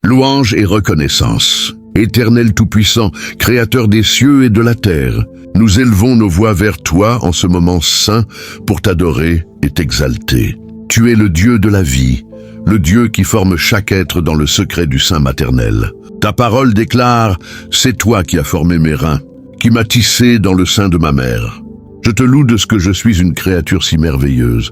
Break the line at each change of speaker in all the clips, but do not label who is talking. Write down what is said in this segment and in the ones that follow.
Louange et reconnaissance. Éternel Tout-Puissant, Créateur des cieux et de la terre, nous élevons nos voix vers toi en ce moment saint pour t'adorer et t'exalter. Tu es le Dieu de la vie, le Dieu qui forme chaque être dans le secret du sein maternel. Ta parole déclare « C'est toi qui as formé mes reins, qui m'as tissé dans le sein de ma mère. Je te loue de ce que je suis une créature si merveilleuse. »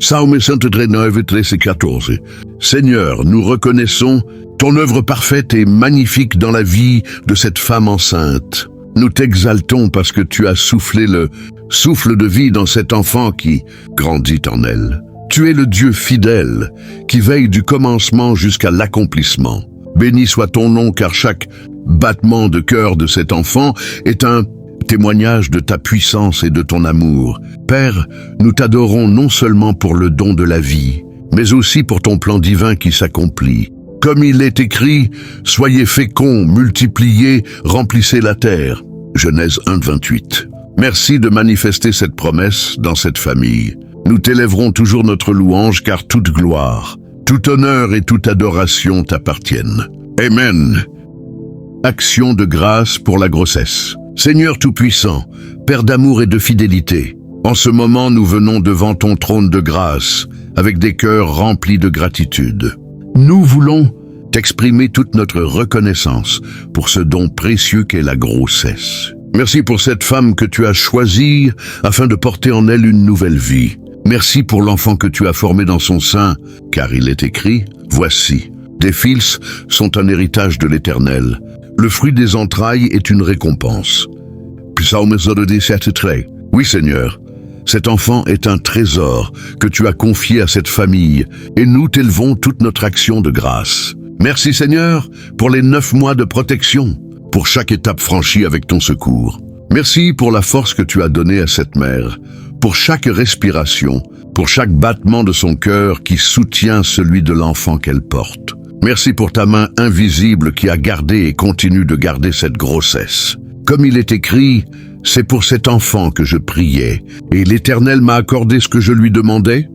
Salme 139, 13 et 14. Seigneur, nous reconnaissons ton œuvre parfaite et magnifique dans la vie de cette femme enceinte. Nous t'exaltons parce que tu as soufflé le souffle de vie dans cet enfant qui grandit en elle. Tu es le Dieu fidèle qui veille du commencement jusqu'à l'accomplissement. Béni soit ton nom car chaque battement de cœur de cet enfant est un témoignage de ta puissance et de ton amour. Père, nous t'adorons non seulement pour le don de la vie, mais aussi pour ton plan divin qui s'accomplit. Comme il est écrit, soyez féconds, multipliez, remplissez la terre. Genèse 1, 28. Merci de manifester cette promesse dans cette famille. Nous t'élèverons toujours notre louange car toute gloire, tout honneur et toute adoration t'appartiennent. Amen. Action de grâce pour la grossesse. Seigneur Tout-Puissant, Père d'amour et de fidélité, en ce moment nous venons devant ton trône de grâce, avec des cœurs remplis de gratitude. Nous voulons t'exprimer toute notre reconnaissance pour ce don précieux qu'est la grossesse. Merci pour cette femme que tu as choisie afin de porter en elle une nouvelle vie. Merci pour l'enfant que tu as formé dans son sein, car il est écrit, « Voici, des fils sont un héritage de l'Éternel. Le fruit des entrailles est une récompense. » Psaume 17:13. Oui Seigneur, cet enfant est un trésor que tu as confié à cette famille et nous t'élevons toute notre action de grâce. Merci Seigneur pour les 9 mois de protection, pour chaque étape franchie avec ton secours. Merci pour la force que tu as donnée à cette mère, pour chaque respiration, pour chaque battement de son cœur qui soutient celui de l'enfant qu'elle porte. Merci pour ta main invisible qui a gardé et continue de garder cette grossesse. Comme il est écrit, c'est pour cet enfant que je priais, et l'Éternel m'a accordé ce que je lui demandais.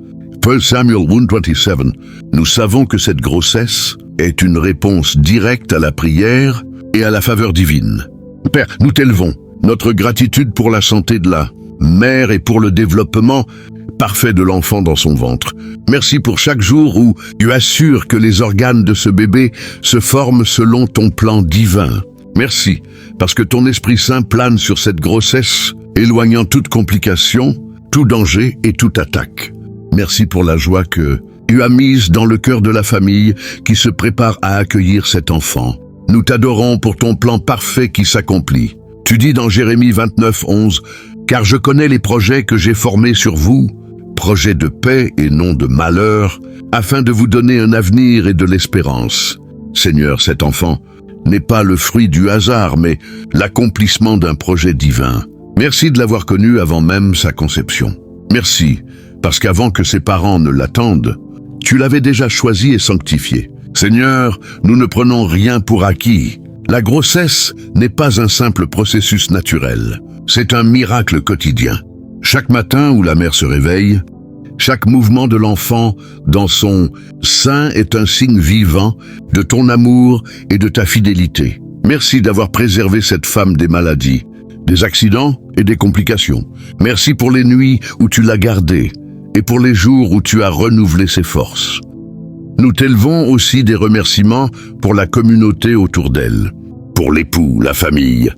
1 Samuel 1:27. Nous savons que cette grossesse est une réponse directe à la prière et à la faveur divine. Père, nous t'élevons notre gratitude pour la santé de la mère et pour le développement parfait de l'enfant dans son ventre. Merci pour chaque jour où tu assures que les organes de ce bébé se forment selon ton plan divin. Merci, parce que ton Esprit Saint plane sur cette grossesse, éloignant toute complication, tout danger et toute attaque. Merci pour la joie que tu as mise dans le cœur de la famille qui se prépare à accueillir cet enfant. Nous t'adorons pour ton plan parfait qui s'accomplit. Tu dis dans Jérémie 29:11, « Car je connais les projets que j'ai formés sur vous, projets de paix et non de malheur, afin de vous donner un avenir et de l'espérance. » Seigneur, cet enfant n'est pas le fruit du hasard, mais l'accomplissement d'un projet divin. Merci de l'avoir connu avant même sa conception. Merci, parce qu'avant que ses parents ne l'attendent, tu l'avais déjà choisi et sanctifié. Seigneur, nous ne prenons rien pour acquis. La grossesse n'est pas un simple processus naturel. C'est un miracle quotidien. Chaque matin où la mère se réveille, chaque mouvement de l'enfant dans son sein est un signe vivant de ton amour et de ta fidélité. Merci d'avoir préservé cette femme des maladies, des accidents et des complications. Merci pour les nuits où tu l'as gardée et pour les jours où tu as renouvelé ses forces. Nous t'élevons aussi des remerciements pour la communauté autour d'elle, pour l'époux, la famille,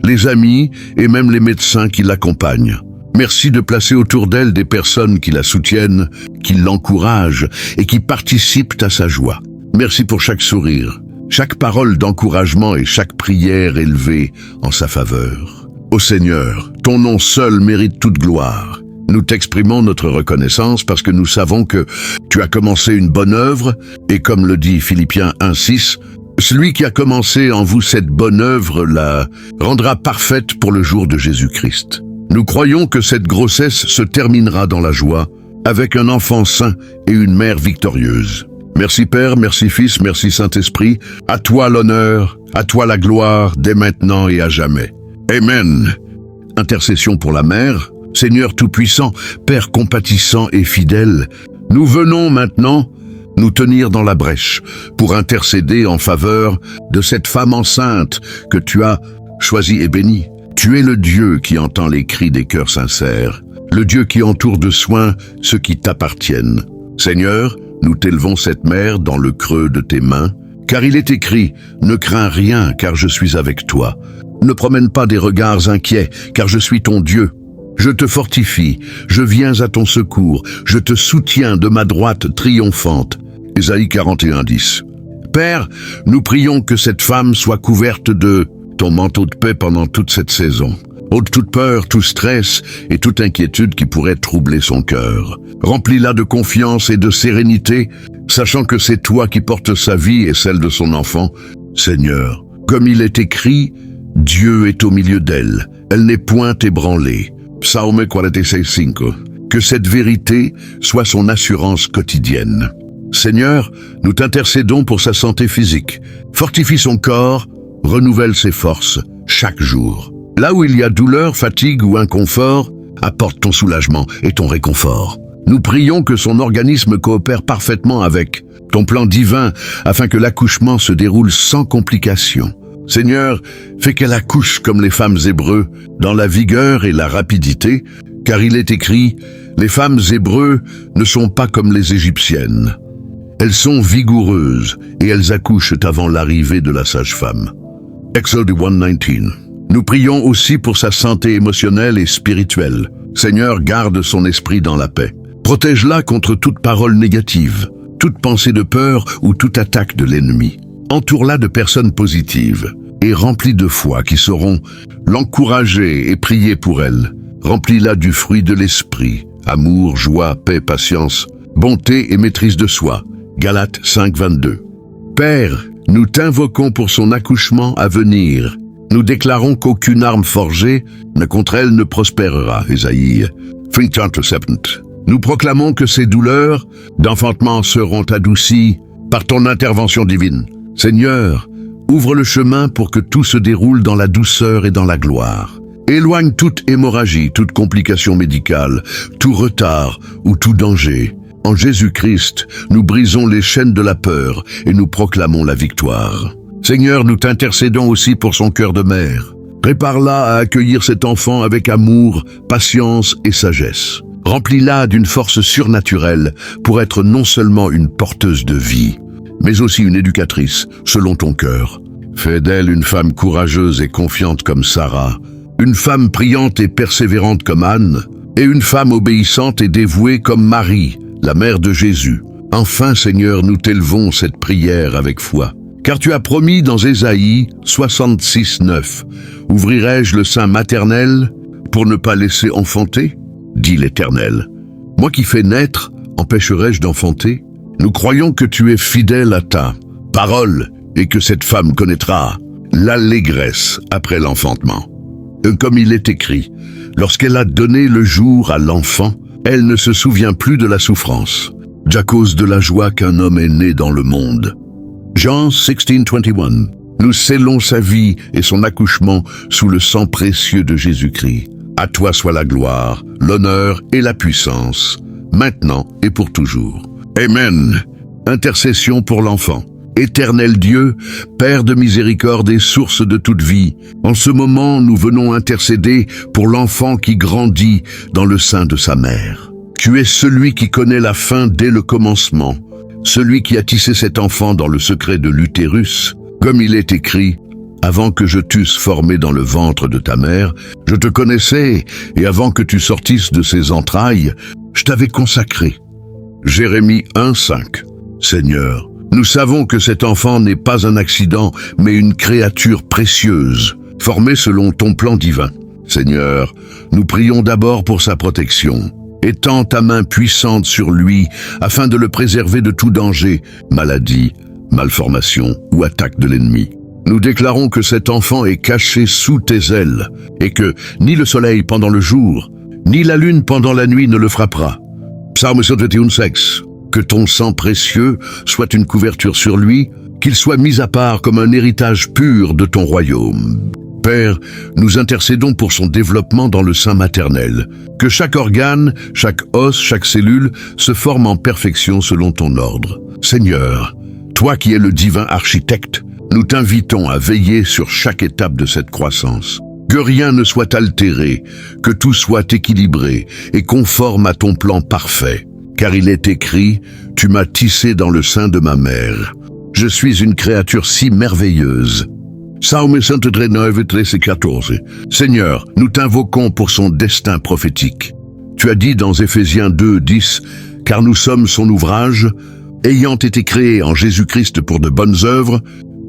les amis et même les médecins qui l'accompagnent. Merci de placer autour d'elle des personnes qui la soutiennent, qui l'encouragent et qui participent à sa joie. Merci pour chaque sourire, chaque parole d'encouragement et chaque prière élevée en sa faveur. Ô Seigneur, ton nom seul mérite toute gloire. Nous t'exprimons notre reconnaissance parce que nous savons que tu as commencé une bonne œuvre et comme le dit Philippiens 1:6, celui qui a commencé en vous cette bonne œuvre la rendra parfaite pour le jour de Jésus-Christ. Nous croyons que cette grossesse se terminera dans la joie, avec un enfant sain et une mère victorieuse. Merci Père, merci Fils, merci Saint-Esprit. À toi l'honneur, à toi la gloire, dès maintenant et à jamais. Amen. Intercession pour la mère. Seigneur Tout-Puissant, Père compatissant et fidèle, nous venons maintenant nous tenir dans la brèche pour intercéder en faveur de cette femme enceinte que tu as choisie et bénie. Tu es le Dieu qui entend les cris des cœurs sincères, le Dieu qui entoure de soins ceux qui t'appartiennent. Seigneur, nous t'élevons cette mère dans le creux de tes mains, car il est écrit « Ne crains rien, car je suis avec toi. Ne promène pas des regards inquiets, car je suis ton Dieu. Je te fortifie, je viens à ton secours, je te soutiens de ma droite triomphante. » Ésaïe 41:10. Père, nous prions que cette femme soit couverte de ton manteau de paix pendant toute cette saison. Ôte toute peur, tout stress et toute inquiétude qui pourrait troubler son cœur. Remplis-la de confiance et de sérénité, sachant que c'est toi qui portes sa vie et celle de son enfant. Seigneur, comme il est écrit, Dieu est au milieu d'elle, elle n'est point ébranlée. Psaume 46:5. Que cette vérité soit son assurance quotidienne. Seigneur, nous t'intercédons pour sa santé physique. Fortifie son corps, renouvelle ses forces chaque jour. Là où il y a douleur, fatigue ou inconfort, apporte ton soulagement et ton réconfort. Nous prions que son organisme coopère parfaitement avec ton plan divin afin que l'accouchement se déroule sans complications. Seigneur, fais qu'elle accouche comme les femmes hébreux, dans la vigueur et la rapidité, car il est écrit « Les femmes hébreux ne sont pas comme les égyptiennes. Elles sont vigoureuses et elles accouchent avant l'arrivée de la sage-femme. » Exode 1:19. Nous prions aussi pour sa santé émotionnelle et spirituelle. Seigneur, garde son esprit dans la paix. Protège-la contre toute parole négative, toute pensée de peur ou toute attaque de l'ennemi. Entoure-la de personnes positives et remplie de foi qui sauront l'encourager et prier pour elle. Remplis-la du fruit de l'esprit, amour, joie, paix, patience, bonté et maîtrise de soi. Galates 5:22. Père, nous t'invoquons pour son accouchement à venir. Nous déclarons qu'aucune arme forgée contre elle ne prospérera. Ésaïe 50:7. Nous proclamons que ces douleurs d'enfantement seront adoucies par ton intervention divine. Seigneur, ouvre le chemin pour que tout se déroule dans la douceur et dans la gloire. Éloigne toute hémorragie, toute complication médicale, tout retard ou tout danger. En Jésus-Christ, nous brisons les chaînes de la peur et nous proclamons la victoire. Seigneur, nous t'intercédons aussi pour son cœur de mère. Prépare-la à accueillir cet enfant avec amour, patience et sagesse. Remplis-la d'une force surnaturelle pour être non seulement une porteuse de vie, mais aussi une éducatrice selon ton cœur. Fais d'elle une femme courageuse et confiante comme Sarah, une femme priante et persévérante comme Anne, et une femme obéissante et dévouée comme Marie, la mère de Jésus. Enfin, Seigneur, nous t'élevons cette prière avec foi. Car tu as promis dans Ésaïe 66:9, « Ouvrirai-je le sein maternel pour ne pas laisser enfanter ?» dit l'Éternel. Moi qui fais naître, empêcherai-je d'enfanter? Nous croyons que tu es fidèle à ta parole et que cette femme connaîtra l'allégresse après l'enfantement. Comme il est écrit, lorsqu'elle a donné le jour à l'enfant, elle ne se souvient plus de la souffrance, à cause de la joie qu'un homme est né dans le monde. Jean 16:21. Nous scellons sa vie et son accouchement sous le sang précieux de Jésus-Christ. À toi soit la gloire, l'honneur et la puissance, maintenant et pour toujours. Amen. Intercession pour l'enfant. Éternel Dieu, Père de miséricorde et source de toute vie, en ce moment nous venons intercéder pour l'enfant qui grandit dans le sein de sa mère. Tu es celui qui connaît la fin dès le commencement, celui qui a tissé cet enfant dans le secret de l'utérus, comme il est écrit, « Avant que je t'eusse formé dans le ventre de ta mère, je te connaissais, et avant que tu sortisses de ses entrailles, je t'avais consacré. » Jérémie 1:5. Seigneur, nous savons que cet enfant n'est pas un accident, mais une créature précieuse, formée selon ton plan divin. Seigneur, nous prions d'abord pour sa protection. Étends ta main puissante sur lui, afin de le préserver de tout danger, maladie, malformation ou attaque de l'ennemi. Nous déclarons que cet enfant est caché sous tes ailes, et que ni le soleil pendant le jour, ni la lune pendant la nuit ne le frappera. Psaume 21:6. Que ton sang précieux soit une couverture sur lui, qu'il soit mis à part comme un héritage pur de ton royaume. Père, nous intercédons pour son développement dans le sein maternel. Que chaque organe, chaque os, chaque cellule se forme en perfection selon ton ordre. Seigneur, toi qui es le divin architecte, nous t'invitons à veiller sur chaque étape de cette croissance. Que rien ne soit altéré, que tout soit équilibré et conforme à ton plan parfait. Car il est écrit, tu m'as tissé dans le sein de ma mère. Je suis une créature si merveilleuse. Psaume 139, 13 et 14. Seigneur, nous t'invoquons pour son destin prophétique. Tu as dit dans Éphésiens 2, 10, « Car nous sommes son ouvrage, ayant été créés en Jésus-Christ pour de bonnes œuvres,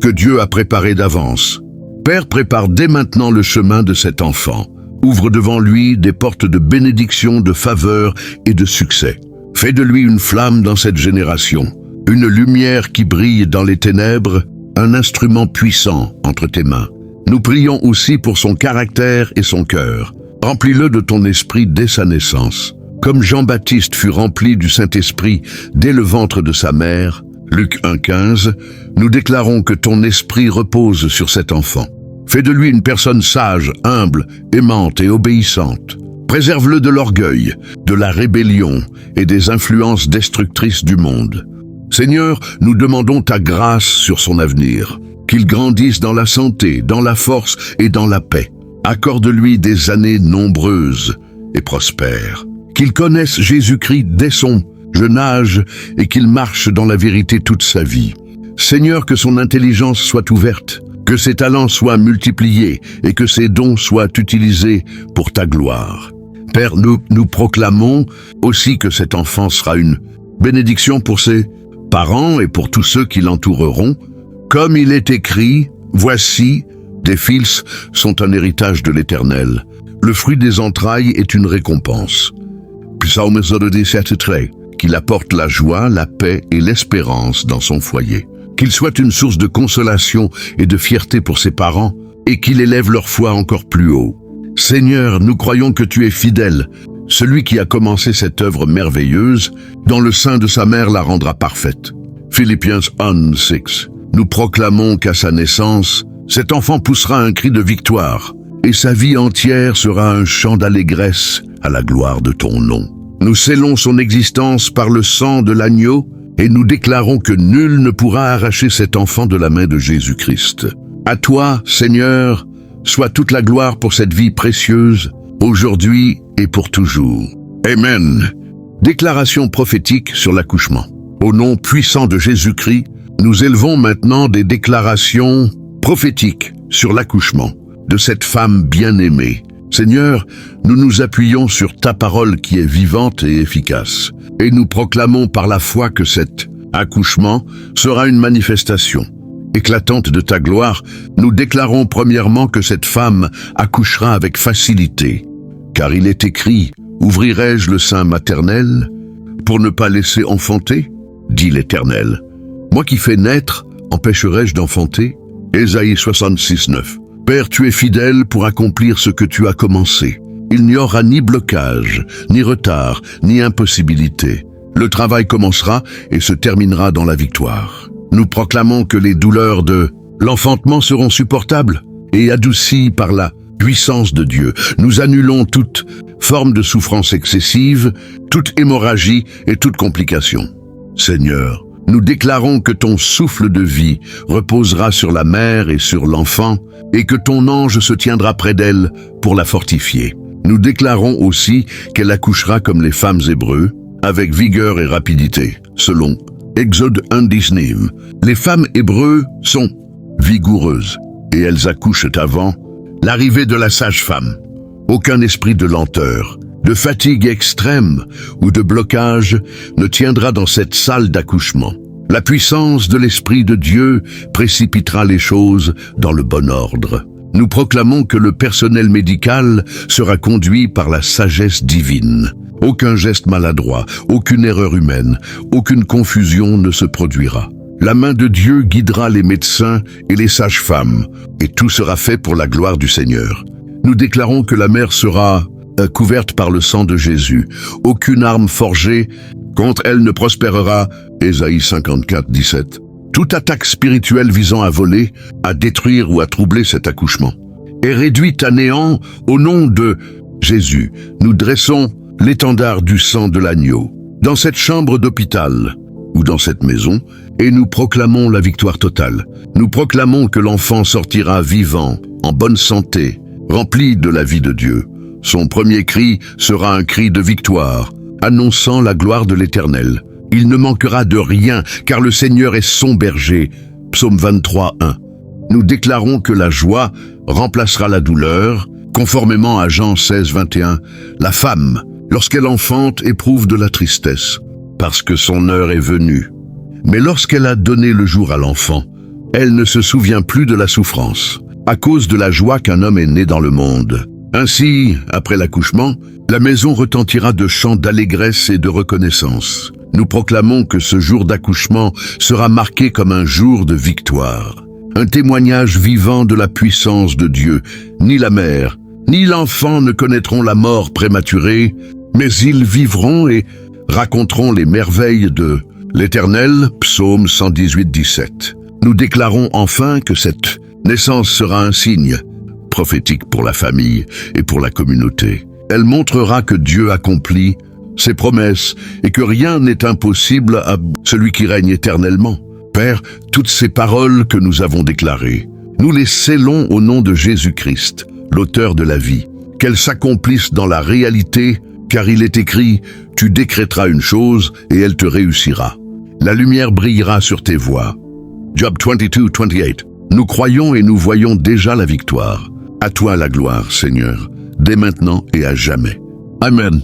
que Dieu a préparées d'avance. » Père, prépare dès maintenant le chemin de cet enfant. Ouvre devant lui des portes de bénédiction, de faveur et de succès. Fais de lui une flamme dans cette génération, une lumière qui brille dans les ténèbres, un instrument puissant entre tes mains. Nous prions aussi pour son caractère et son cœur. Remplis-le de ton esprit dès sa naissance. Comme Jean-Baptiste fut rempli du Saint-Esprit dès le ventre de sa mère, Luc 1,15, nous déclarons que ton esprit repose sur cet enfant. Fais de lui une personne sage, humble, aimante et obéissante. Préserve-le de l'orgueil, de la rébellion et des influences destructrices du monde. Seigneur, nous demandons ta grâce sur son avenir, qu'il grandisse dans la santé, dans la force et dans la paix. Accorde-lui des années nombreuses et prospères. Qu'il connaisse Jésus-Christ dès son jeune âge et qu'il marche dans la vérité toute sa vie. Seigneur, que son intelligence soit ouverte, que ses talents soient multipliés et que ses dons soient utilisés pour ta gloire. Père, nous proclamons aussi que cet enfant sera une bénédiction pour ses parents et pour tous ceux qui l'entoureront. Comme il est écrit, voici, des fils sont un héritage de l'Éternel. Le fruit des entrailles est une récompense. Psaume 117, qu'il apporte la joie, la paix et l'espérance dans son foyer. Qu'il soit une source de consolation et de fierté pour ses parents et qu'il élève leur foi encore plus haut. Seigneur, nous croyons que tu es fidèle. Celui qui a commencé cette œuvre merveilleuse, dans le sein de sa mère la rendra parfaite. Philippiens 1:6. Nous proclamons qu'à sa naissance, cet enfant poussera un cri de victoire, et sa vie entière sera un chant d'allégresse à la gloire de ton nom. Nous scellons son existence par le sang de l'agneau, et nous déclarons que nul ne pourra arracher cet enfant de la main de Jésus-Christ. À toi, Seigneur, soit toute la gloire pour cette vie précieuse, aujourd'hui et pour toujours. Amen. Déclaration prophétique sur l'accouchement. Au nom puissant de Jésus-Christ, nous élevons maintenant des déclarations prophétiques sur l'accouchement de cette femme bien-aimée. Seigneur, nous nous appuyons sur ta parole qui est vivante et efficace, et nous proclamons par la foi que cet accouchement sera une manifestation éclatante de ta gloire. Nous déclarons premièrement que cette femme accouchera avec facilité, car il est écrit, « Ouvrirai-je le sein maternel pour ne pas laisser enfanter ?» dit l'Éternel. « Moi qui fais naître, empêcherai-je d'enfanter ?» Ésaïe 66:9. Père, tu es fidèle pour accomplir ce que tu as commencé. Il n'y aura ni blocage, ni retard, ni impossibilité. Le travail commencera et se terminera dans la victoire. Nous proclamons que les douleurs de l'enfantement seront supportables et adoucies par la puissance de Dieu. Nous annulons toute forme de souffrance excessive, toute hémorragie et toute complication. Seigneur, nous déclarons que ton souffle de vie reposera sur la mère et sur l'enfant, et que ton ange se tiendra près d'elle pour la fortifier. Nous déclarons aussi qu'elle accouchera comme les femmes hébreux, avec vigueur et rapidité, selon Exode 1:19. Les femmes hébreux sont vigoureuses, et elles accouchent avant l'arrivée de la sage-femme. Aucun esprit de lenteur, de fatigue extrême ou de blocage ne tiendra dans cette salle d'accouchement. La puissance de l'Esprit de Dieu précipitera les choses dans le bon ordre. Nous proclamons que le personnel médical sera conduit par la sagesse divine. Aucun geste maladroit, aucune erreur humaine, aucune confusion ne se produira. La main de Dieu guidera les médecins et les sages-femmes, et tout sera fait pour la gloire du Seigneur. Nous déclarons que la mère sera couverte par le sang de Jésus. Aucune arme forgée contre elle ne prospérera. Ésaïe 54:17. Toute attaque spirituelle visant à voler, à détruire ou à troubler cet accouchement est réduite à néant au nom de Jésus. Nous dressons l'étendard du sang de l'agneau dans cette chambre d'hôpital ou dans cette maison, et nous proclamons la victoire totale. Nous proclamons que l'enfant sortira vivant, en bonne santé, rempli de la vie de Dieu. Son premier cri sera un cri de victoire, annonçant la gloire de l'Éternel. Il ne manquera de rien, car le Seigneur est son berger. Psaume 23, 1. Nous déclarons que la joie remplacera la douleur, conformément à Jean 16, 21. La femme, lorsqu'elle enfante, éprouve de la tristesse, parce que son heure est venue. Mais lorsqu'elle a donné le jour à l'enfant, elle ne se souvient plus de la souffrance, à cause de la joie qu'un homme est né dans le monde. Ainsi, après l'accouchement, la maison retentira de chants d'allégresse et de reconnaissance. Nous proclamons que ce jour d'accouchement sera marqué comme un jour de victoire, un témoignage vivant de la puissance de Dieu. Ni la mère, ni l'enfant ne connaîtront la mort prématurée, mais ils vivront et raconteront les merveilles de l'Éternel. Psaume 118, 17. Nous déclarons enfin que cette naissance sera un signe prophétique pour la famille et pour la communauté. Elle montrera que Dieu accomplit ses promesses et que rien n'est impossible à celui qui règne éternellement. Père, toutes ces paroles que nous avons déclarées, nous les scellons au nom de Jésus-Christ, l'auteur de la vie. Qu'elles s'accomplissent dans la réalité, car il est écrit « Tu décréteras une chose et elle te réussira. La lumière brillera sur tes voies. » Job 22, 28. Nous croyons et nous voyons déjà la victoire. À toi la gloire, Seigneur, dès maintenant et à jamais. Amen.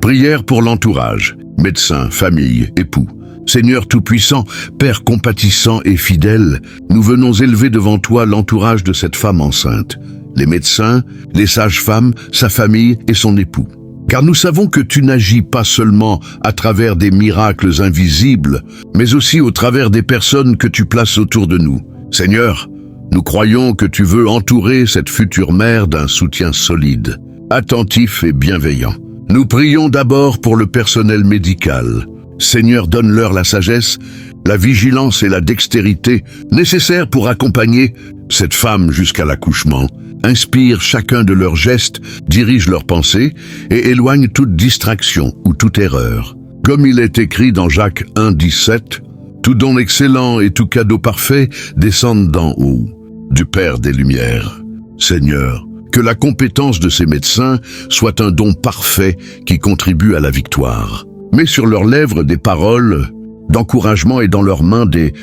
Prière pour l'entourage, médecins, famille, époux. Seigneur Tout-Puissant, Père compatissant et fidèle, nous venons élever devant toi l'entourage de cette femme enceinte, les médecins, les sages-femmes, sa famille et son époux. Car nous savons que tu n'agis pas seulement à travers des miracles invisibles, mais aussi au travers des personnes que tu places autour de nous. Seigneur, nous croyons que tu veux entourer cette future mère d'un soutien solide, attentif et bienveillant. Nous prions d'abord pour le personnel médical. Seigneur, donne-leur la sagesse, la vigilance et la dextérité nécessaires pour accompagner cette femme jusqu'à l'accouchement. Inspire chacun de leurs gestes, dirige leurs pensées et éloigne toute distraction ou toute erreur. Comme il est écrit dans Jacques 1, 17, « Tout don excellent et tout cadeau parfait descendent d'en haut, du Père des Lumières. » Seigneur, que la compétence de ces médecins soit un don parfait qui contribue à la victoire. Mets sur leurs lèvres des paroles d'encouragement et dans leurs mains des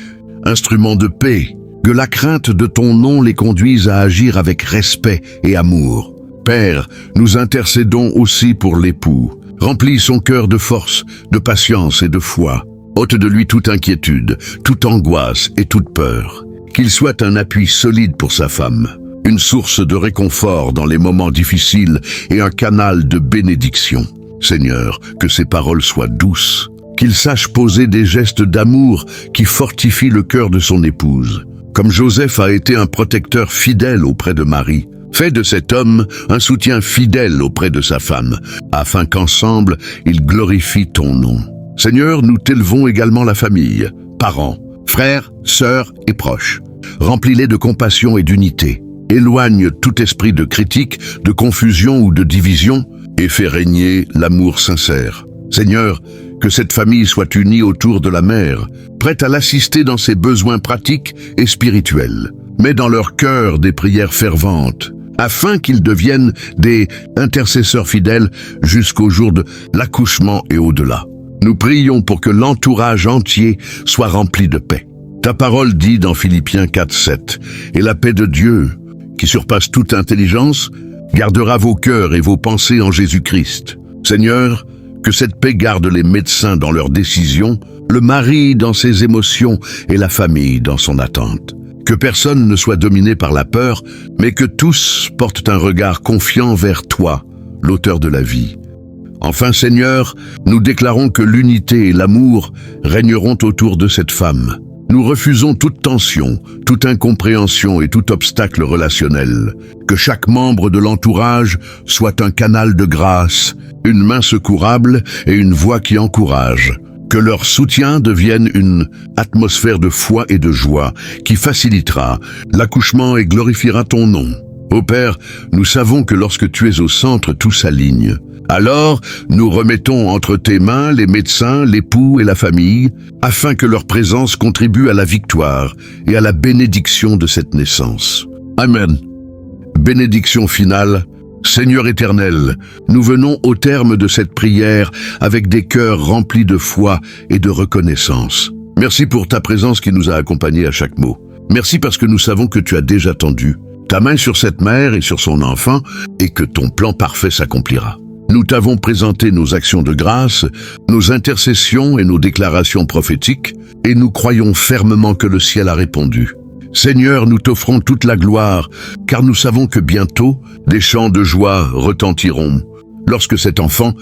instruments de paix. Que la crainte de ton nom les conduise à agir avec respect et amour. Père, nous intercédons aussi pour l'époux. Remplis son cœur de force, de patience et de foi. Ôte de lui toute inquiétude, toute angoisse et toute peur. Qu'il soit un appui solide pour sa femme, une source de réconfort dans les moments difficiles et un canal de bénédiction. Seigneur, que ses paroles soient douces, qu'il sache poser des gestes d'amour qui fortifient le cœur de son épouse. Comme Joseph a été un protecteur fidèle auprès de Marie, fais de cet homme un soutien fidèle auprès de sa femme, afin qu'ensemble, ils glorifient ton nom. Seigneur, nous t'élevons également la famille, parents, frères, sœurs et proches. Remplis-les de compassion et d'unité. Éloigne tout esprit de critique, de confusion ou de division et fais régner l'amour sincère. Seigneur, que cette famille soit unie autour de la mère, prête à l'assister dans ses besoins pratiques et spirituels. Mets dans leur cœur des prières ferventes, afin qu'ils deviennent des intercesseurs fidèles jusqu'au jour de l'accouchement et au-delà. Nous prions pour que l'entourage entier soit rempli de paix. Ta parole dit dans Philippiens 4, 7, « Et la paix de Dieu, qui surpasse toute intelligence, gardera vos cœurs et vos pensées en Jésus-Christ. » Seigneur, que cette paix garde les médecins dans leurs décisions, le mari dans ses émotions et la famille dans son attente. Que personne ne soit dominé par la peur, mais que tous portent un regard confiant vers toi, l'auteur de la vie. Enfin, Seigneur, nous déclarons que l'unité et l'amour régneront autour de cette femme. Nous refusons toute tension, toute incompréhension et tout obstacle relationnel. Que chaque membre de l'entourage soit un canal de grâce, une main secourable et une voix qui encourage. Que leur soutien devienne une atmosphère de foi et de joie qui facilitera l'accouchement et glorifiera ton nom. Ô Père, nous savons que lorsque tu es au centre, tout s'aligne. Alors, nous remettons entre tes mains les médecins, l'époux et la famille, afin que leur présence contribue à la victoire et à la bénédiction de cette naissance. Amen. Bénédiction finale. Seigneur éternel, nous venons au terme de cette prière avec des cœurs remplis de foi et de reconnaissance. Merci pour ta présence qui nous a accompagnés à chaque mot. Merci parce que nous savons que tu as déjà tendu ta main sur cette mère et sur son enfant et que ton plan parfait s'accomplira. Nous t'avons présenté nos actions de grâce, nos intercessions et nos déclarations prophétiques, et nous croyons fermement que le ciel a répondu. Seigneur, nous t'offrons toute la gloire, car nous savons que bientôt, des chants de joie retentiront, lorsque cet enfant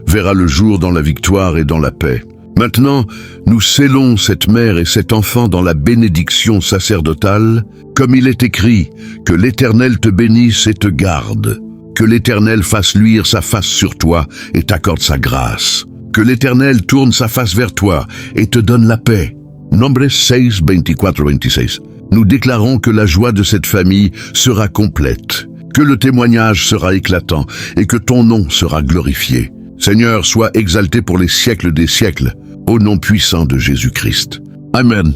verra le jour dans la victoire et dans la paix. Maintenant, nous scellons cette mère et cet enfant dans la bénédiction sacerdotale, comme il est écrit, que l'Éternel te bénisse et te garde. Que l'Éternel fasse luire sa face sur toi et t'accorde sa grâce. Que l'Éternel tourne sa face vers toi et te donne la paix. Nombres 6, 24-26. Nous déclarons que la joie de cette famille sera complète, que le témoignage sera éclatant et que ton nom sera glorifié. Seigneur, sois exalté pour les siècles des siècles, au nom puissant de Jésus-Christ. Amen.